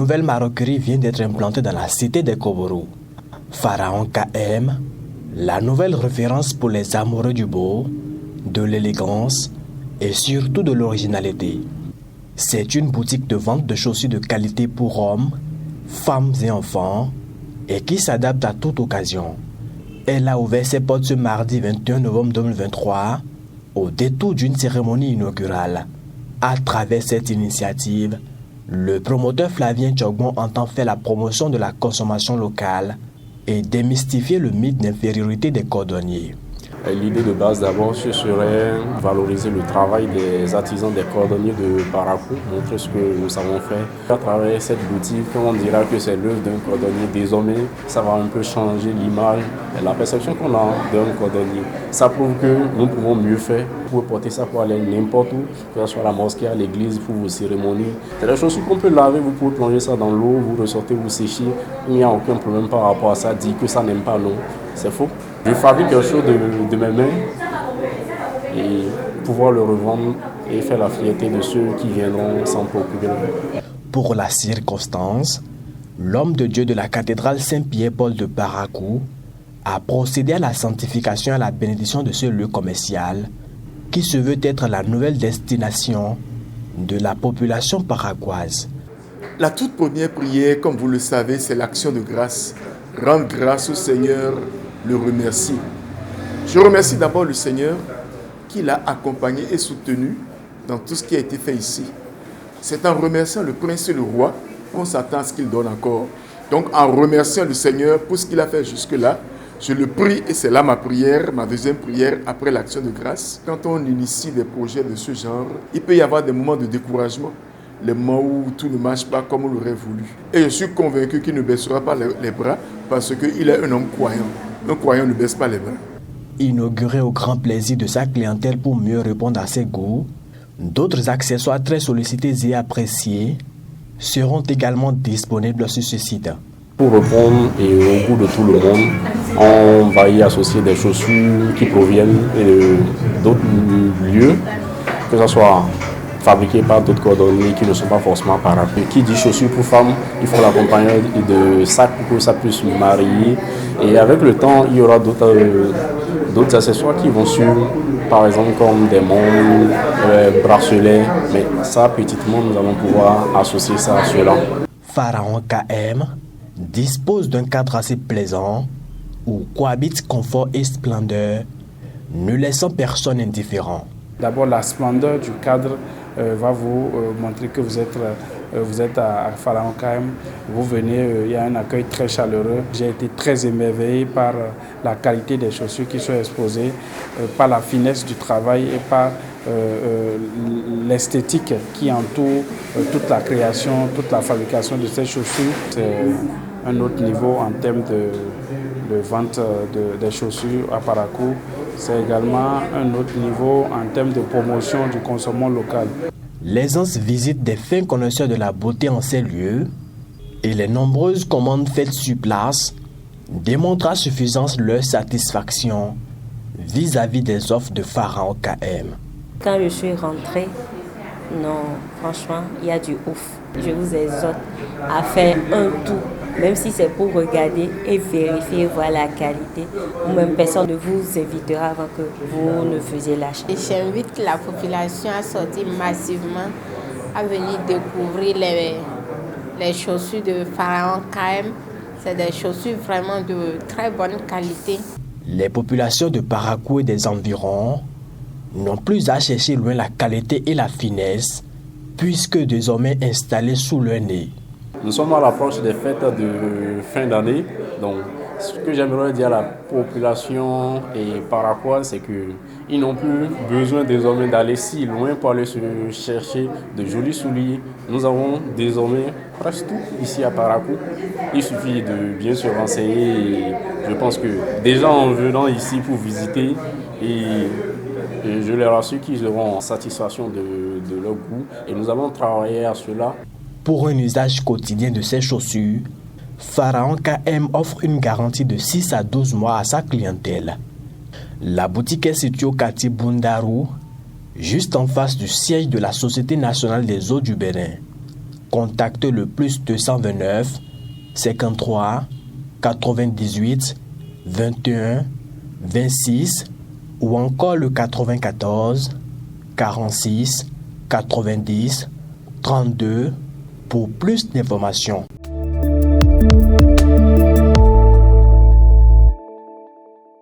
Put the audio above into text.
nouvelle maroquinerie vient d'être implantée dans la cité des Koborous. Pharaon KM, la nouvelle référence pour les amoureux du beau, de l'élégance et surtout de l'originalité. C'est une boutique de vente de chaussures de qualité pour hommes, femmes et enfants et qui s'adapte à toute occasion. Elle a ouvert ses portes ce mardi 21 novembre 2023 au détour d'une cérémonie inaugurale. À travers cette initiative, le promoteur Flavien Tchogbon entend faire la promotion de la consommation locale et démystifier le mythe d'infériorité des cordonniers. L'idée de base d'abord, ce serait valoriser le travail des artisans des cordonniers de Parakou, montrer ce que nous savons faire. À travers cette boutique, on dira que c'est l'œuvre d'un cordonnier. Désormais, ça va un peu changer l'image et la perception qu'on a d'un cordonnier. Ça prouve que nous pouvons mieux faire. Vous pouvez porter ça pour aller n'importe où, que ce soit à la mosquée, à l'église, pour vos cérémonies. C'est des choses qu'on peut laver, vous pouvez plonger ça dans l'eau, vous ressortez, vous séchez. Il n'y a aucun problème par rapport à ça. Dire que ça n'aime pas l'eau, c'est faux. Je fabrique quelque chose de mes mains et pouvoir le revendre et faire la fierté de ceux qui viendront s'en procurer. Pour la circonstance, l'homme de Dieu de la cathédrale Saint-Pierre-Paul de Parakou a procédé à la sanctification et à la bénédiction de ce lieu commercial qui se veut être la nouvelle destination de la population paraquoise. La toute première prière, comme vous le savez, c'est l'action de grâce. Rendre grâce au Seigneur, le remercie. Je remercie d'abord le Seigneur qui l'a accompagné et soutenu dans tout ce qui a été fait ici. C'est en remerciant le prince et le roi qu'on s'attend à ce qu'il donne encore. Donc en remerciant le Seigneur pour ce qu'il a fait jusque-là, je le prie et c'est là ma prière, ma deuxième prière après l'action de grâce. Quand on initie des projets de ce genre, il peut y avoir des moments de découragement, les moments où tout ne marche pas comme on l'aurait voulu. Et je suis convaincu qu'il ne baissera pas les bras parce qu'il est un homme croyant. Un croyant ne baisse pas les bras. Inauguré au grand plaisir de sa clientèle pour mieux répondre à ses goûts, d'autres accessoires très sollicités et appréciés seront également disponibles sur ce site. Pour répondre au goût de tout le monde, on va y associer des chaussures qui proviennent d'autres lieux, que ce soit fabriquées par d'autres cordonniers qui ne sont pas forcément Parakou. Qui dit chaussures pour femmes, il faut l'accompagner de sacs pour que ça puisse se marier. Et avec le temps, il y aura d'autres accessoires qui vont suivre, par exemple comme des montres, bracelets. Mais ça, petitement, nous allons pouvoir associer ça à cela. Pharaon KM dispose d'un cadre assez plaisant où cohabitent confort et splendeur, ne laissant personne indifférent. D'abord, la splendeur du cadre va vous montrer que vous êtes à Pharaon KM. Vous venez, il y a un accueil très chaleureux. J'ai été très émerveillé par la qualité des chaussures qui sont exposées, par la finesse du travail et par l'esthétique qui entoure toute la création, toute la fabrication de ces chaussures. C'est un autre niveau en termes de vente des chaussures à Parakou. C'est également un autre niveau en termes de promotion du consommation local. L'aisance visite des fins connaisseurs de la beauté en ces lieux et les nombreuses commandes faites sur place démontrent à suffisance leur satisfaction vis-à-vis des offres de Pharaon KM. Quand je suis rentrée, non, franchement, il y a du ouf. Je vous exhorte à faire un tour, même si c'est pour regarder et vérifier, voir la qualité. Ou même personne ne vous invitera avant que vous ne faisiez l'achat. J'invite la population à sortir massivement, à venir découvrir les chaussures de Pharaon KM. C'est des chaussures vraiment de très bonne qualité. Les populations de Parakou et des environs n'ont plus à chercher loin la qualité et la finesse, puisque désormais installées sous leur nez. Nous sommes à l'approche des fêtes de fin d'année, donc ce que j'aimerais dire à la population et paraquoise, c'est qu'ils n'ont plus besoin désormais d'aller si loin pour aller se chercher de jolis souliers. Nous avons désormais presque tout ici à Parakou. Il suffit de bien se renseigner et je pense que déjà en venant ici pour visiter et je leur assure qu'ils auront satisfaction de leur goût et nous allons travailler à cela. Pour un usage quotidien de ces chaussures, Pharaon KM offre une garantie de 6 à 12 mois à sa clientèle. La boutique est située au quartier Bundaru, juste en face du siège de la Société nationale des eaux du Bénin. contactez le +229 53 98 21 26 ou encore le 94 46 90 32 pour plus d'informations.